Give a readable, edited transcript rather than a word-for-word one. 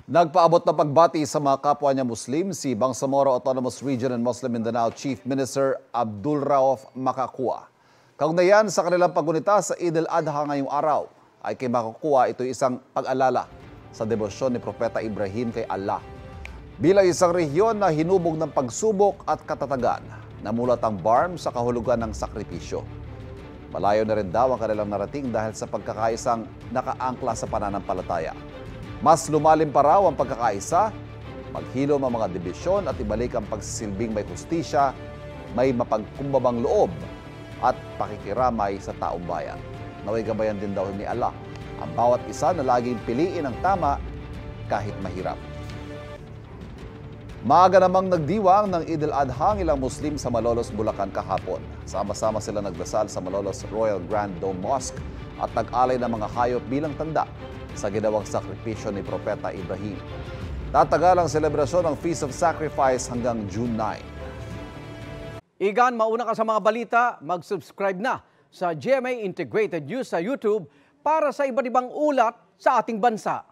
Nagpaabot na pagbati sa mga kapwa niya Muslim si Bangsamoro Autonomous Region and Muslim Mindanao Chief Minister Abdul Rauf Makakua. Kaugnayan sa kanilang paggunita sa Eid al-Adha ngayong araw, ay kay Makakua ito isang pag-alala sa debosyon ni Propeta Ibrahim kay Allah. Bilang isang rehiyon na hinubog ng pagsubok at katatagan, namulat ang BARM sa kahulugan ng sakripisyo. Malayo na rin daw ang kanilang narating dahil sa pagkakaisang nakaangkla sa pananampalataya. Mas lumalim pa raw ang pagkakaisa, maghilom ang mga dibisyon at ibalik ang pagsisilbing may hustisya, may mapagkumbabang loob at pakikiramay sa taong bayan. Naway gabayan din daw ni Allah ang bawat isa na laging piliin ang tama kahit mahirap. Maaga namang nagdiwang ng Eid al-Adha ang ilang Muslim sa Malolos, Bulacan kahapon. Sama-sama sila nagdasal sa Malolos Royal Grand Dome Mosque at nag-alay ng mga hayop bilang tanda sa ginawang sakripisyo ni Propeta Ibrahim. Tatagal ang selebrasyon ng Feast of Sacrifice hanggang June 9. Igan, mauna ka sa mga balita, mag-subscribe na sa GMA Integrated News sa YouTube para sa iba't ibang ulat sa ating bansa.